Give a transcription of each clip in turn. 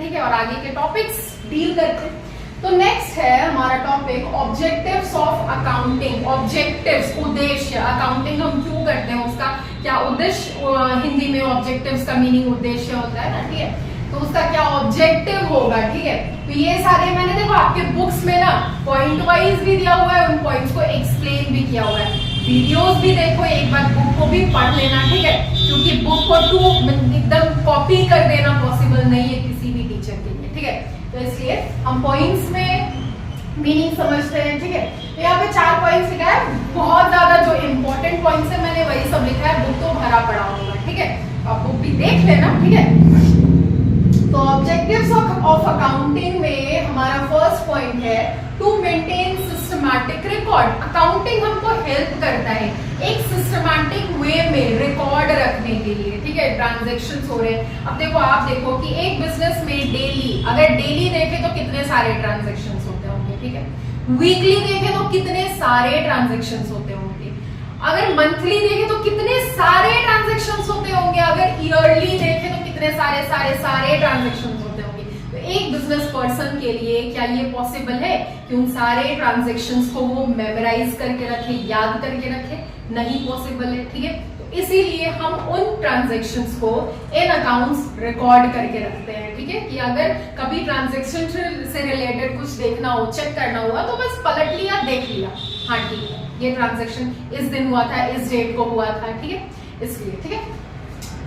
ठीक है, और आगे के टॉपिक्स डील करते हैं। तो नेक्स्ट है हमारा topic objectives of accounting. Objectives, उद्देश्य। अकाउंटिंग हम क्यों करते हैं, उसका क्या उद्देश्य, हिंदी में ऑब्जेक्टिव्स का मीनिंग उद्देश्य होता है ना, ठीक है, तो उसका क्या ऑब्जेक्टिव होगा, ठीक है। तो ये सारे मैंने देखो आपके बुक्स में ना पॉइंट वाइज भी दिया हुआ है, उन पॉइंट्स को एक्सप्लेन भी किया हुआ है। वीडियोस भी देखो, एक बार बुक को भी पढ़ लेना, ठीक है, क्योंकि बुक को एकदम कॉपी कर देना पॉसिबल नहीं है किसी भी टीचर के लिए, ठीक है। तो इसलिए हम पॉइंट्स में मीनिंग समझते हैं, ठीक है। तो यहाँ पे 4 पॉइंट्स लिखा है, बहुत ज्यादा जो इंपॉर्टेंट पॉइंट्स है मैंने वही सब लिखा है, बुक तो भरा पड़ा होगा, ठीक है, आप बुक भी देख लेना, ठीक है। तो ऑब्जेक्टिव्स ऑफ अकाउंटिंग में हमारा फर्स्ट पॉइंट है to maintain systematic record. Accounting हमको हेल्प करता है एक सिस्टमैटिक वे में रिकॉर्ड रखने के लिए, ठीक है। ट्रांजैक्शंस हो रहे हैं, अब देखो आप देखो कि एक बिजनेस में डेली, अगर डेली देखें तो कितने सारे ट्रांजैक्शंस होते होंगे, ठीक है। वीकली देखें तो कितने सारे ट्रांजैक्शंस होते होंगे, अगर मंथली देखें तो कितने सारे ट्रांजैक्शंस होते होंगे, अगर ईयरली देखें तो कितने सारे ट्रांजैक्शंस होते होंगे। तो एक बिजनेस पर्सन के लिए क्या ये पॉसिबल है कि उन सारे ट्रांजैक्शंस को वो मेमोराइज करके रखे, याद करके रखे? नहीं पॉसिबल है, ठीक है। तो इसीलिए हम उन ट्रांजैक्शंस को इन अकाउंट्स रिकॉर्ड करके रखते हैं, ठीक है, कि अगर कभी ट्रांजैक्शन से रिलेटेड कुछ देखना हो, चेक करना हुआ, तो बस पलट लिया, देख लिया, हाँ ठीक है, ये ट्रांजैक्शन इस दिन हुआ था, इस डेट को हुआ था, ठीक है, इसलिए, ठीक है।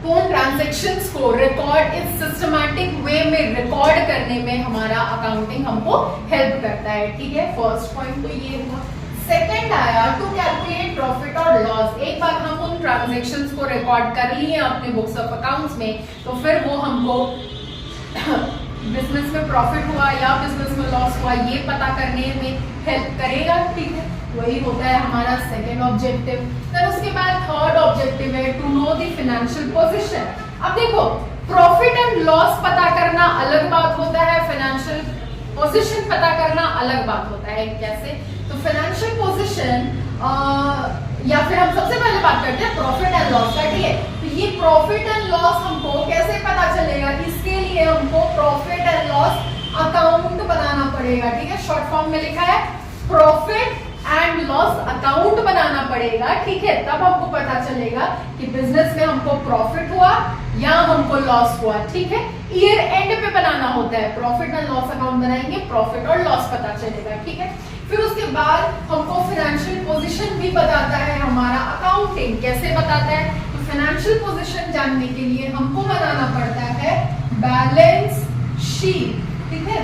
तो उन ट्रांजैक्शंस को रिकॉर्ड, इस सिस्टमैटिक वे में रिकॉर्ड करने में हमारा अकाउंटिंग हमको हेल्प करता है, ठीक है। फर्स्ट पॉइंट तो ये हुआ। सेकंड आया टू कैलकुलेट प्रॉफिट और लॉस। एक बार हम उन ट्रांजैक्शंस को रिकॉर्ड कर लिए अपने बुक्स ऑफ अकाउंट्स में, तो फिर वो हमको बिजनेस में प्रॉफिट हुआ या बिजनेस में लॉस हुआ ये पता करने में हेल्प करेगा, ठीक है। वही होता है हमारा सेकेंड ऑब्जेक्टिव। फिर उसके बाद थर्ड ऑब्जेक्टिव है to know the financial position. अब देखो, प्रॉफिट एंड लॉस पता करना अलग बात होता है, फाइनेंशियल पोजीशन पता करना अलग बात होता है। कैसे? तो फाइनेंशियल पोजीशन, या फिर हम सबसे पहले बात करते हैं प्रॉफिट एंड लॉस का, ठीक है। तो ये प्रॉफिट एंड लॉस हमको कैसे पता चलेगा? इसके लिए हमको प्रॉफिट एंड लॉस अकाउंट बनाना पड़ेगा, ठीक है। शॉर्ट फॉर्म में लिखा है प्रॉफिट एंड लॉस अकाउंट बनाना पड़ेगा, ठीक है। तब हमको पता चलेगा कि बिजनेस में हमको प्रॉफिट हुआ या हमको लॉस हुआ, ठीक है। ईयर एंड पे बनाना होता है, प्रॉफिट एंड लॉस अकाउंट बनाएंगे, प्रॉफिट और लॉस पता चलेगा, ठीक है। फिर उसके बाद हमको फाइनेंशियल पोजीशन भी बताता है हमारा अकाउंटिंग। कैसे बताता है? तो फाइनेंशियल पोजीशन जानने के लिए हमको बनाना पड़ता है बैलेंस शीट, ठीक है।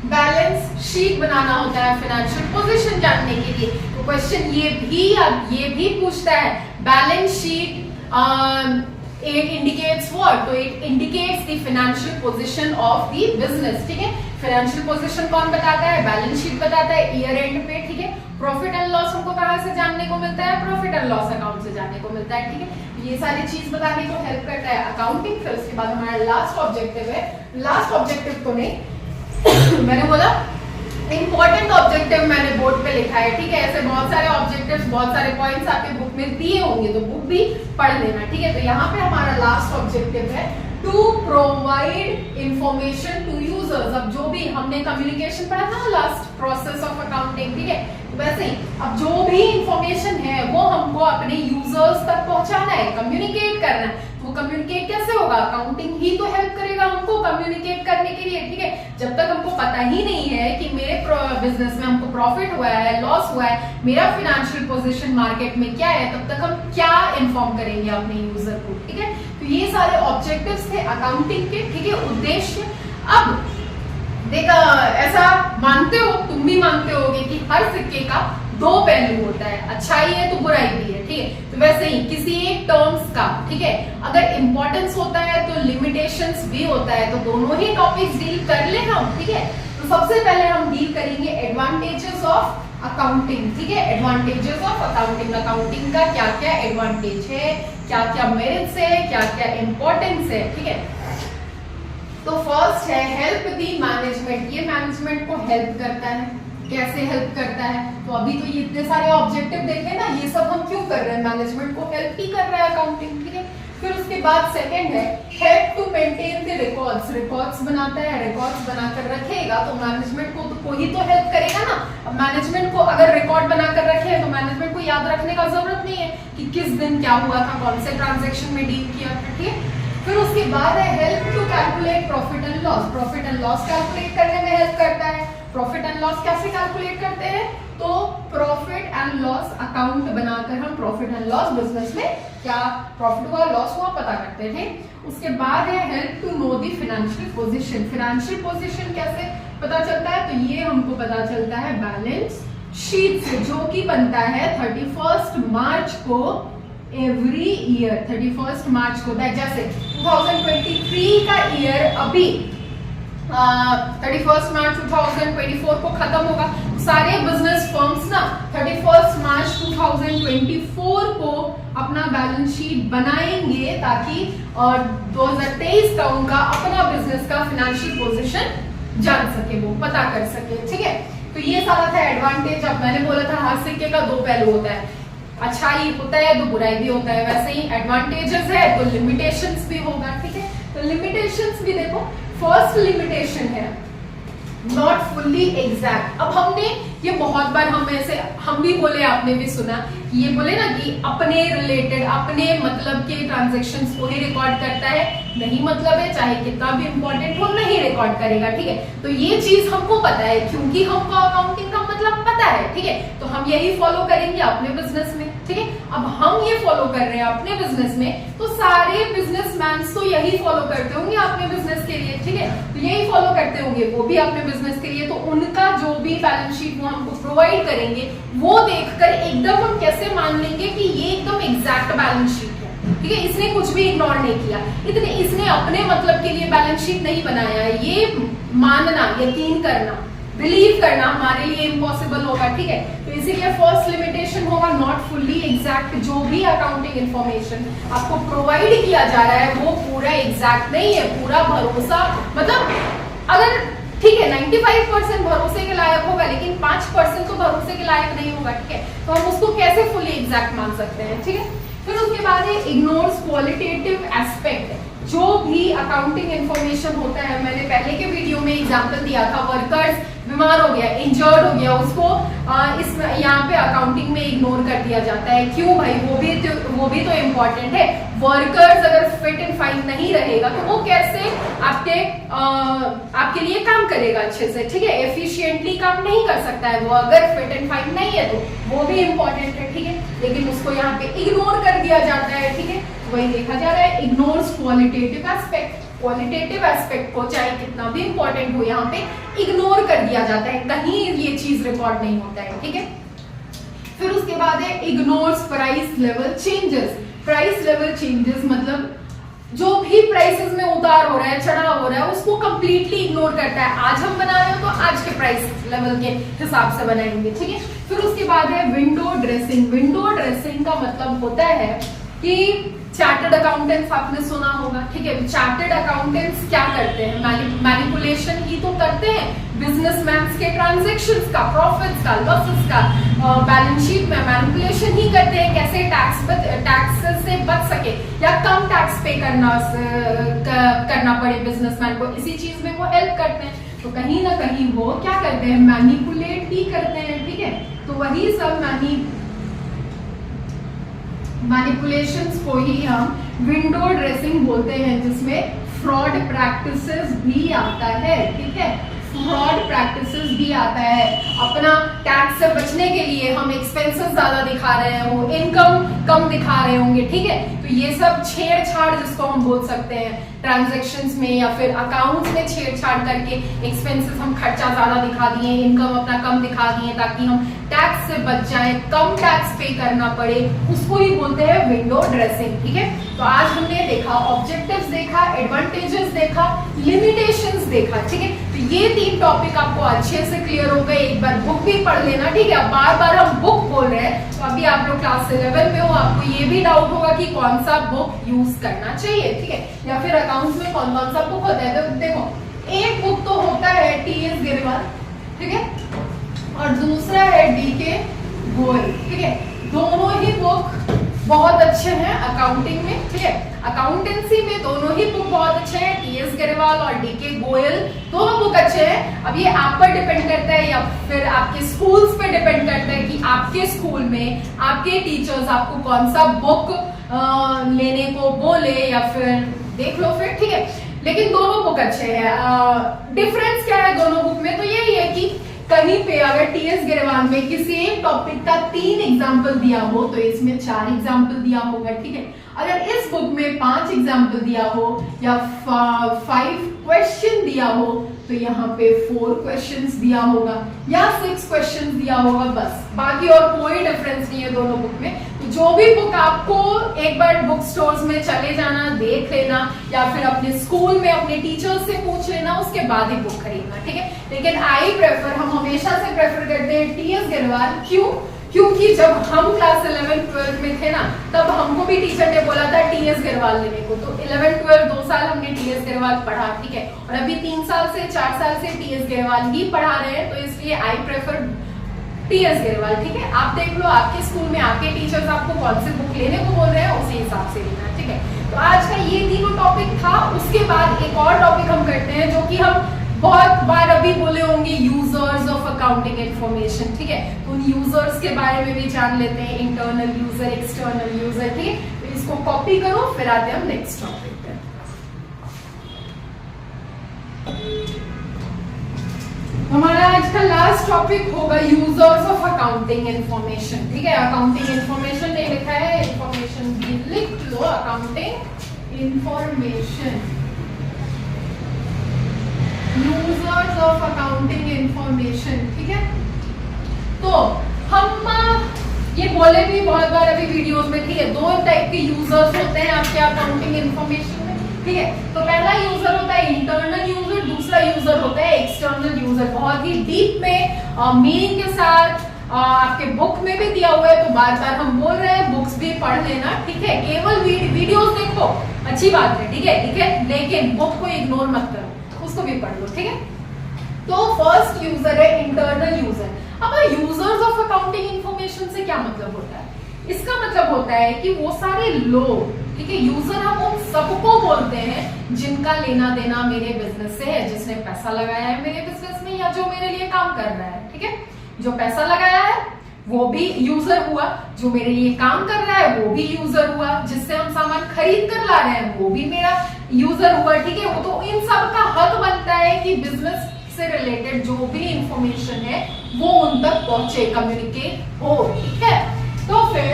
बैलेंस शीट बनाना होता है फाइनेंशियल पोजीशन जानने के लिए। तो क्वेश्चन ये भी पूछता है balance sheet it indicates what? तो it indicates the financial position of the business, ठीक है। फाइनेंशियल पोजीशन कौन बताता है? बैलेंस शीट बताता है ईयर एंड पे, ठीक है। प्रॉफिट एंड लॉस हमको कहाँ से जानने को मिलता है? प्रॉफिट एंड लॉस अकाउंट से जानने को मिलता है, ठीक है। ये सारी चीज बताने को हेल्प करता है अकाउंटिंग। फिर उसके बाद हमारा लास्ट ऑब्जेक्टिव है, लास्ट ऑब्जेक्टिव तो नहीं मैंने बोला इंपॉर्टेंट ऑब्जेक्टिव मैंने बोर्ड पे लिखा है, ठीक है। ऐसे बहुत सारे ऑब्जेक्टिव्स, बहुत सारे पॉइंट्स आपके बुक में दिए होंगे, तो बुक भी पढ़ लेना, ठीक है। तो यहाँ पे हमारा लास्ट ऑब्जेक्टिव है to provide information to users. अब जो भी हमने कम्युनिकेशन पढ़ा था लास्ट, प्रोसेस ऑफ अकाउंटिंग, ठीक है, वैसे ही अब जो भी इंफॉर्मेशन है वो हमको अपने यूजर्स तक पहुंचाना है, कम्युनिकेट करना है। वो कम्युनिकेट कैसे होगा? अकाउंटिंग ही तो हेल्प करेगा हमको कम्युनिकेट करने के लिए, ठीक है। जब तक हमको पता ही नहीं है कि मेरे बिजनेस में हमको प्रॉफिट हुआ है, लॉस हुआ है, मेरा फाइनेंशियल पोजीशन मार्केट में क्या है, तब तक हम क्या इन्फॉर्म करेंगे अपने यूजर को, ठीक है। तो ये सारे ऑब्जेक्टिव्स थे अकाउंटिंग के, ठीक है, उद्देश्य। अब देखा, ऐसा मानते हो, तुम भी मानते होगे कि हर सिक्के का दो पहलू होता है, अच्छाई है तो बुराई भी है, ठीक है। तो वैसे ही किसी एक टर्म्स का, ठीक है, अगर इंपॉर्टेंस होता है तो लिमिटेशंस भी होता है, तो दोनों ही टॉपिक्स डील कर ले हम, ठीक है। तो सबसे पहले हम डील करेंगे एडवांटेजेस ऑफ अकाउंटिंग, ठीक है। एडवांटेजेस ऑफ अकाउंटिंग, अकाउंटिंग का क्या क्या एडवांटेज है, क्या क्या मेरिट्स है, क्या क्या इंपॉर्टेंस है, ठीक है। तो फर्स्ट है हेल्प दी मैनेजमेंट। ये मैनेजमेंट को हेल्प करता है। कैसे हेल्प करता है? तो अभी तो ये इतने सारे ऑब्जेक्टिव देखे ना, ये सब हम क्यों कर रहे हैं? मैनेजमेंट को हेल्प ही कर रहा है अकाउंटिंग, ठीक है। फिर उसके बाद सेकंड है help to maintain the record. Records बनाता है, रिकॉर्ड्स बनाकर रखेगा तो मैनेजमेंट को ही तो हेल्प करेगा ना। अब मैनेजमेंट को अगर रिकॉर्ड बनाकर रखे तो मैनेजमेंट को याद रखने का जरूरत नहीं है कि किस दिन क्या हुआ था, कौन से ट्रांजेक्शन में डील किया था, ठीक है। फिर उसके बाद है help to calculate profit and loss. Profit and loss calculate करने में हेल्प करता है। प्रॉफिट एंड लॉस कैसे कैलकुलेट करते हैं, तो प्रॉफिट एंड लॉस अकाउंट बनाकर हम प्रॉफिट एंड लॉस बिजनेस में क्या प्रॉफिट हुआ लॉस हुआ पता करते थे। उसके बाद है help to know the financial position. Financial position कैसे पता चलता है, तो ये हमको पता चलता है बैलेंस शीट से, जो कि बनता है 31 मार्च को एवरी ईयर। 31 मार्च को जैसे 2023 का ईयर अभी 31 मार्च 2024 को खत्म होगा। सारे बिजनेस फर्म्स ना 31 मार्च 2024 को अपना बैलेंस शीट बनाएंगे ताकि 2023 का उनका अपना बिजनेस का फाइनेंशियल पोजीशन जान सके, वो पता कर सके, ठीक है। तो ये सारा था एडवांटेज। अब मैंने बोला था हर सिक्के का दो पहलू होता है, अच्छाई होता है तो बुराई भी होता है, वैसे ही एडवांटेजेस है तो लिमिटेशंस भी होगा, ठीक है। तो लिमिटेशंस भी देखो, फर्स्ट लिमिटेशन है नॉट फुल्ली एग्जैक्ट। अब हमने ये बहुत बार हम भी बोले, आपने भी सुना, ये बोले ना कि अपने रिलेटेड अपने मतलब के ट्रांजैक्शंस को ही रिकॉर्ड करता है, नहीं मतलब है चाहे कितना भी इंपॉर्टेंट हो नहीं रिकॉर्ड करेगा, ठीक है। तो ये चीज हमको पता है क्योंकि हमको अकाउंटिंग का मतलब पता है, ठीक है। तो हम यही फॉलो करेंगे अपने बिजनेस में, ठीक है। अब हम ये फॉलो कर रहे हैं अपने बिजनेस में, तो सारे बिजनेसमैन तो यही फॉलो करते होंगे अपने बिजनेस के लिए, ठीक है। तो यही फॉलो करते होंगे वो भी अपने बिजनेस के लिए, तो उनका जो भी बैलेंस शीट वो हमको प्रोवाइड करेंगे वो देखकर एकदम हम कैसे मान लेंगे कि ये एकदम एग्जैक्ट बैलेंस शीट है, ठीक है। इसने कुछ भी इग्नोर नहीं किया, इसने अपने मतलब के लिए बैलेंस शीट नहीं बनाया है, ये मानना, यकीन करना, बिलीव करना हमारे लिए इम्पॉसिबल होगा, ठीक है। तो इसीलिए फर्स्ट लिमिटेशन होगा नॉट फुल्ली एग्जैक्ट। जो भी अकाउंटिंग इंफॉर्मेशन आपको प्रोवाइड किया जा रहा है वो पूरा एग्जैक्ट नहीं है, पूरा भरोसा, मतलब अगर ठीक है 95% भरोसे के लायक होगा लेकिन 5% तो भरोसे के लायक नहीं होगा, ठीक है। तो हम उसको कैसे फुली एग्जैक्ट मान सकते हैं, ठीक है। फिर उसके बाद है इग्नोर्स क्वालिटेटिव एस्पेक्ट। जो भी अकाउंटिंग इंफॉर्मेशन होता है, मैंने पहले के वीडियो में एग्जांपल दिया था, वर्कर्स बीमार हो गया, इंजर्ड हो गया, उसको इसमें यहाँ पे अकाउंटिंग में इग्नोर कर दिया जाता है। क्यों भाई, वो भी तो इम्पोर्टेंट है। वर्कर्स अगर फिट एंड फाइन नहीं रहेगा तो वो कैसे आपके लिए काम करेगा अच्छे से, ठीक है, एफिशिएंटली काम नहीं कर सकता है वो अगर फिट एंड फाइन नहीं है, तो वो भी इम्पोर्टेंट है, ठीक है। लेकिन उसको यहाँ पे इग्नोर कर दिया जाता है, ठीक है। वही देखा जा रहा है, ignores qualitative aspect. Qualitative aspect को चाहे कितना भी इंपॉर्टेंट हो यहाँ पे इग्नोर कर दिया जाता है, कहीं ये चीज रिकॉर्ड नहीं होता है, ठीक है। फिर उसके बाद है ignores price level changes. Price level changes मतलब जो भी प्राइसेस में उतार हो रहा है, चढ़ाव हो रहा है, उसको कंप्लीटली इग्नोर करता है। आज हम बना रहे हो तो आज के प्राइस लेवल के हिसाब से बनाएंगे, ठीक है। फिर उसके बाद है विंडो ड्रेसिंग। विंडो ड्रेसिंग का मतलब होता है कि चार्टर्ड अकाउंटेंट्स आपने सुना होगा, ठीक है। चार्टर्ड अकाउंटेंट्स क्या करते हैं, मैनिपुलेशन ही तो करते हैं बिजनेसमैन के ट्रांजैक्शंस का, प्रॉफिट्स का, लॉसेस का, बैलेंस शीट में मैनिपुलेशन ही करते हैं, कैसे टैक्स से बच सके या कम टैक्स पे करना पड़े बिजनेसमैन को, इसी चीज में वो हेल्प करते हैं। तो कहीं ना कहीं वो क्या करते हैं, मैनिपुलेट ही करते हैं, ठीक है। तो वही सब मैनिपुलेशंस को ही हम विंडो ड्रेसिंग बोलते हैं, जिसमें फ्रॉड प्रैक्टिसेस भी आता है, ठीक है। फ्रॉड प्रैक्टिसेस भी आता है। अपना टैक्स से बचने के लिए हम एक्सपेंसेस ज्यादा दिखा रहे हो, इनकम कम दिखा रहे होंगे, ठीक है। तो ये सब छेड़छाड़ जिसको हम बोल सकते हैं ट्रांजैक्शंस में या फिर अकाउंट्स में छेड़छाड़ करके एक्सपेंसेस हम खर्चा ज्यादा दिखा दिए, इनकम अपना कम दिखा दिए ताकि हम टैक्स से बच जाएं, कम टैक्स पे करना पड़े, उसको ही बोलते हैं विंडो ड्रेसिंग, ठीक है। तो आज हमने देखा ऑब्जेक्टिव्स देखा, एडवांटेजेस देखा, लिमिटेशंस देखा, ठीक है। तो ये 3 टॉपिक आपको अच्छे से क्लियर हो गए। एक बार बुक भी पढ़ लेना, ठीक है। बार बार हम बुक बोल रहे हैं, तो अभी आप लोग क्लास 11 में हो, आपको ये भी डाउट होगा कि कौन सा बुक यूज करना चाहिए, ठीक है, या फिर अकाउंट्स में कौन कौन सा बुक होता है। तो देखो, एक बुक तो होता है टीएस गिरवाल, ठीक है, और दूसरा है डीके गोयल, ठीक है। दोनों ही बुक बहुत अच्छे हैं अकाउंटिंग में, ठीक है। अकाउंटेंसी में दोनों ही बुक बहुत अच्छे हैं, टीएस गिरवाल अग्रवाल और डीके गोयल, दोनों बुक अच्छे हैं। अब ये आप पर डिपेंड करता है या फिर आपके स्कूल्स पे डिपेंड करता है कि आपके स्कूल में आपके टीचर्स आपको कौन सा बुक लेने को बोले या फिर देख लो फिर, ठीक है। लेकिन दोनों बुक अच्छे हैं। डिफरेंस क्या है दोनों बुक में? तो यही है कि कहीं पे अगर टीएस गिरवाल में किसी एक टॉपिक का 3 एग्जाम्पल दिया हो तो इसमें 4 एग्जाम्पल दिया होगा, ठीक है। अगर इस बुक में 5 एग्जाम्पल दिया हो या 5 क्वेश्चन दिया हो तो यहाँ पे 4 क्वेश्चंस दिया होगा या 6 क्वेश्चंस दिया होगा, बस। बाकी और कोई डिफरेंस नहीं है दोनों बुक में। तो जो भी बुक आपको एक बार बुक स्टोर्स में चले जाना, देख लेना या फिर अपने स्कूल में अपने टीचर्स से पूछ लेना, उसके बाद ही बुक खरीदना, ठीक है। लेकिन हम हमेशा से प्रेफर करते हैं टीएस गिरवाल। क्यों? क्योंकि जब हम क्लास 11-12 में थे ना, तब हमको भी टीचर ने बोला था टीएस गिरवाल लेने को। तो 11-12 2 साल हमने टीएस गिरवाल पढ़ा, ठीक है। और अभी 3 साल से 4 साल से टीएस गिरवाल ही पढ़ा रहे हैं, तो इसलिए आई प्रेफर टीएस गिरवाल, ठीक है। आप देख लो आपके स्कूल में आपके टीचर्स आपको कौन से बुक लेने को बोल रहे हैं, उसी हिसाब से लेना, ठीक है। तो आज का ये तीनों टॉपिक था। उसके बाद एक और टॉपिक हम करते हैं जो कि हम बहुत बार अभी बोले होंगे, यूजर्स ऑफ अकाउंटिंग इंफॉर्मेशन, ठीक है। तो उन यूजर्स के बारे में भी जान लेते हैं, इंटरनल यूजर, एक्सटर्नल यूजर, ठीक है। तो इसको कॉपी करो, फिर आते हैं हम नेक्स्ट टॉपिक पे। हमारा आज का लास्ट टॉपिक होगा यूजर्स ऑफ अकाउंटिंग इंफॉर्मेशन, ठीक है। अकाउंटिंग इंफॉर्मेशन नहीं लिखा है, इंफॉर्मेशन भी लिख लो, accounting information, users of accounting information, ठीक है। तो हम ये बोले भी बहुत बार अभी वीडियोस में, ठीक है। 2 टाइप के यूजर्स होते हैं आपके अकाउंटिंग इंफॉर्मेशन में, ठीक है। तो पहला यूजर होता है इंटरनल यूजर, दूसरा यूजर होता है एक्सटर्नल यूजर। बहुत ही डीप में मीनिंग के साथ आपके बुक में भी दिया हुआ है, तो बार बार हम बोल रहे हैं बुक्स भी पढ़ लेना, ठीक है। केवल वीडियोस देखो, अच्छी बात है, ठीक है, लेकिन बुक को इग्नोर मत करो, उसको भी पढ़ लो, ठीक है। तो फर्स्ट यूजर है इंटरनल यूजर। अब यूजर्स ऑफ अकाउंटिंग इंफॉर्मेशन से क्या मतलब होता है? इसका मतलब होता है कि वो सारे लोग, ठीक है, यूजर हम उन सबको बोलते हैं जिनका लेना देना मेरे बिजनेस से है, जिसने पैसा लगाया है मेरे बिजनेस में या जो मेरे लिए काम कर रहा है, ठीक है। जो पैसा लगाया है वो भी यूजर हुआ, जो मेरे लिए काम कर रहा है वो भी यूजर हुआ, जिससे हम सामान खरीद कर ला रहे हैं वो भी मेरा यूजर हुआ, ठीक है। वो तो इन सब का हक बनता है कि बिजनेस से रिलेटेड जो भी इंफॉर्मेशन है वो उन तक पहुंचे, कम्युनिकेट हो, ठीक है। तो फिर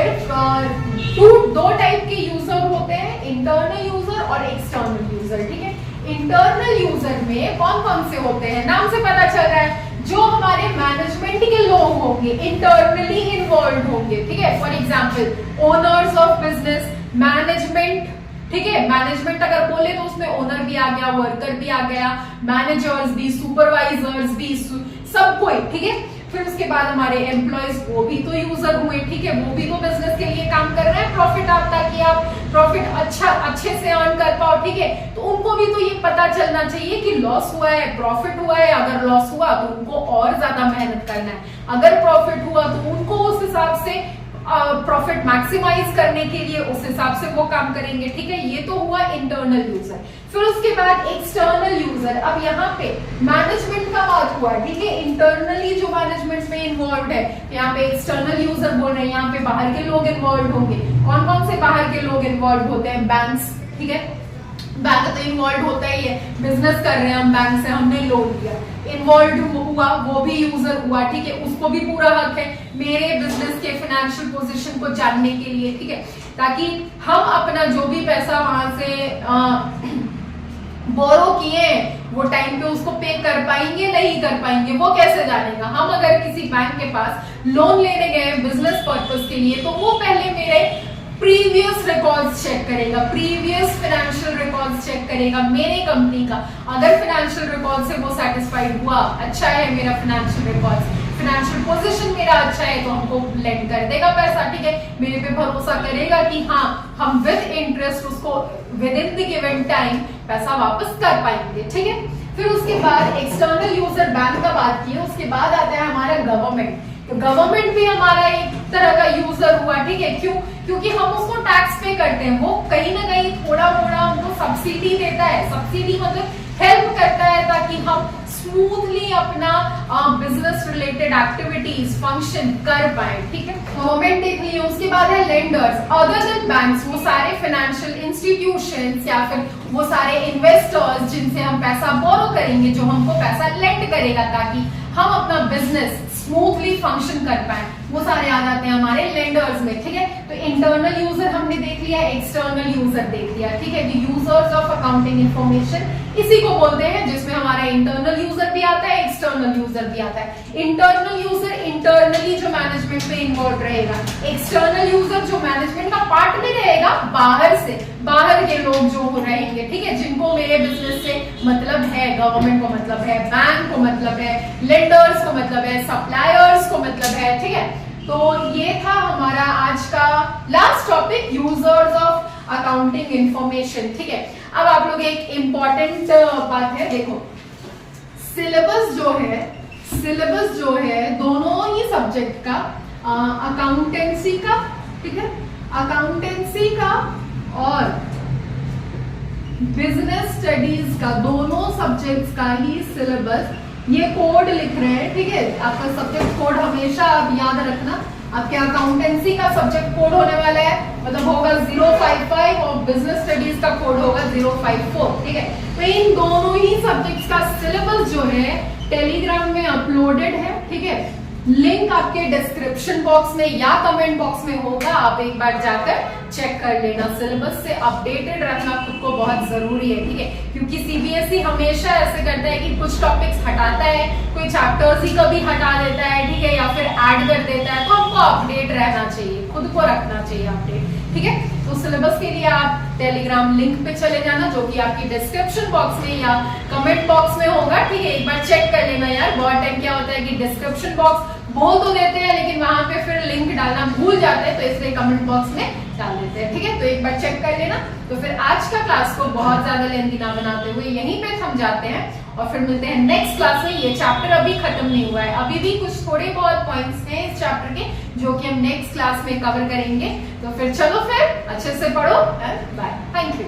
2 टाइप के यूजर होते हैं, इंटरनल यूजर और एक्सटर्नल यूजर, ठीक है। इंटरनल यूजर में कौन कौन से होते हैं? नाम से पता चल रहा है, जो हमारे मैनेजमेंट के लोग होंगे, इंटरनली इन्वॉल्व होंगे, ठीक है। For example owners of business, management, ठीक है। मैनेजमेंट अगर बोले तो उसमें ओनर भी आ गया, वर्कर भी आ गया, मैनेजर्स भी, सुपरवाइजर्स भी, सब कोई, ठीक है। फिर उसके बाद हमारे एम्प्लॉयज, वो भी तो यूजर हुए, ठीक है। वो भी तो बिजनेस के लिए काम कर रहे हैं, प्रॉफिट आप, ताकि आप प्रॉफिट अच्छे से अर्न कर पाओ, ठीक है। तो उनको भी तो ये पता चलना चाहिए कि लॉस हुआ है, प्रॉफिट हुआ है। अगर लॉस हुआ तो उनको और ज्यादा मेहनत करना है, अगर प्रॉफिट हुआ तो उनको उस हिसाब से प्रॉफिट मैक्सिमाइज करने के लिए उस हिसाब से वो काम करेंगे, ठीक है। ये तो हुआ इंटरनल यूजर। फिर उसके बाद एक्सटर्नल यूजर। अब यहाँ पे मैनेजमेंट का बात हुआ, ठीक है। इंटरनली जो मैनेजमेंट में इन्वॉल्व है, यहाँ पे एक्सटर्नल यूजर बोल रहे हैं, यहाँ पे बाहर के लोग इन्वॉल्व होंगे। कौन कौन से बाहर के लोग इन्वॉल्व होते हैं? बैंक्स, ठीक है। बैंक तो इन्वॉल्व होता ही है, बिजनेस कर रहे हैं हम, बैंक से हमने लोन लिया, इन्वॉल्व हुआ, वो भी यूजर हुआ, ठीक है। उसको भी पूरा हक है मेरे बिजनेस के फाइनेंशियल पोजीशन को जानने के लिए, ठीक है, ताकि हम अपना जो भी पैसा वहां से बोरो किए वो टाइम पे उसको पे कर पाएंगे नहीं कर पाएंगे, वो कैसे जानेगा? हम अगर किसी बैंक के पास लोन लेने गए बिजनेस पर्पस के लिए, तो वो पहले मेरे प्रीवियस रिकॉर्ड्स चेक करेगा, प्रीवियस फाइनेंशियल रिकॉर्ड्स चेक करेगा मेरे कंपनी का। अगर फाइनेंशियल रिकॉर्ड से वो सेटिस्फाइड हुआ, अच्छा है मेरा फाइनेंशियल रिकॉर्ड्स, फाइनेंशियल पोजीशन मेरा अच्छा है, तो हमको लेंड कर देगा पैसा, ठीक है। मेरे पे भरोसा करेगा कि हाँ हम विद इंटरेस्ट उसको with in the given time पैसा वापस कर पाएंगे, ठीक है। फिर उसके बाद एक्सटर्नल यूजर बैंक का बात किया, उसके बाद आता है हमारा गवर्नमेंट। तो गवर्नमेंट भी हमारा एक तरह का यूजर हुआ, ठीक है। क्यों? क्योंकि हम उसको टैक्स पे करते हैं, वो कहीं ना कहीं थोड़ा मोड़ा हमको सब्सिडी देता है। सब्सिडी मतलब हेल्प करता है ताकि हम स्मूथली अपना बिजनेस रिलेटेड एक्टिविटीज फंक्शन कर पाए, ठीक है। गवर्नमेंट देख ली, उसके बाद है लेंडर्स, अदर देन बैंक्स, वो सारे फाइनेंशियल इंस्टीट्यूशंस या फिर वो सारे इन्वेस्टर्स जिनसे हम पैसा बोरो करेंगे, जो हमको पैसा लेंड करेगा ताकि हम अपना बिजनेस स्मूथली फंक्शन कर पाए, वो सारे आ जाते हैं हमारे लेंडर्स में, ठीक है। तो इंटरनल यूजर हमने देख लिया, एक्सटर्नल यूजर देख लिया, ठीक है। जो यूजर्स ऑफ अकाउंटिंग इंफॉर्मेशन इसी को बोलते हैं, जिसमें हमारा इंटरनल यूजर भी आता है, एक्सटर्नल यूजर भी आता है। इंटरनल यूजर इंटरनली जो मैनेजमेंट में इन्वॉल्व रहेगा, एक्सटर्नल यूजर जो मैनेजमेंट का पार्ट में रहेगा, बाहर से, बाहर के लोग जो रहेंगे, ठीक है, जिनको मेरे बिजनेस से मतलब है, गवर्नमेंट को मतलब है, बैंक को मतलब है, लेंडर्स को मतलब है, सप्लायर्स को मतलब है, ठीक है। तो ये था हमारा आज का last topic, users of accounting information, ठीक है। अब आप लोग एक इंपॉर्टेंट बात है, देखो सिलेबस जो है दोनों ही सब्जेक्ट का, अकाउंटेंसी का, ठीक है, अकाउंटेंसी का और बिजनेस स्टडीज का, दोनों सब्जेक्ट्स का ही सिलेबस ये कोड लिख रहे हैं, ठीक है। आपका सब्जेक्ट कोड हमेशा आप याद रखना, आपके अकाउंटेंसी का सब्जेक्ट कोड होने वाला है, मतलब होगा 055 और बिजनेस स्टडीज का कोड होगा 054, ठीक है। तो इन दोनों ही सब्जेक्ट्स का सिलेबस जो है टेलीग्राम में अपलोडेड है, ठीक है। लिंक आपके डिस्क्रिप्शन बॉक्स में या कमेंट बॉक्स में होगा, आप एक बार जाकर चेक कर लेना। सिलेबस से अपडेटेड रखना खुद को बहुत जरूरी है, ठीक है, क्योंकि सीबीएसई हमेशा ऐसे करता है कि कुछ टॉपिक्स हटाता है, कोई चैप्टर्स ही कभी हटा देता है, ठीक है, या फिर ऐड कर देता है। तो आपको अपडेट रहना चाहिए, खुद को रखना चाहिए अपडेट, ठीक है। तो सिलेबस के लिए आप टेलीग्राम लिंक पे चले जाना, जो कि आपकी डिस्क्रिप्शन बॉक्स में या कमेंट बॉक्स में होगा, ठीक है। एक बार चेक कर लेना यार, बहुत टाइम क्या होता है कि डिस्क्रिप्शन बॉक्स बोल तो देते हैं लेकिन वहां पे फिर लिंक डालना भूल जाते हैं, तो इसलिए कमेंट बॉक्स में डाल देते हैं, ठीक है। तो एक बार चेक कर लेना। तो फिर आज का क्लास को बहुत ज्यादा लेंथी ना बनाते हुए यहीं पे थम जाते हैं और फिर मिलते हैं नेक्स्ट क्लास में। ये चैप्टर अभी खत्म नहीं हुआ है, अभी भी कुछ थोड़े बहुत पॉइंट्स हैं इस चैप्टर के जो कि हम नेक्स्ट क्लास में कवर करेंगे। तो फिर चलो, फिर अच्छे से पढ़ो, बाय, थैंक यू।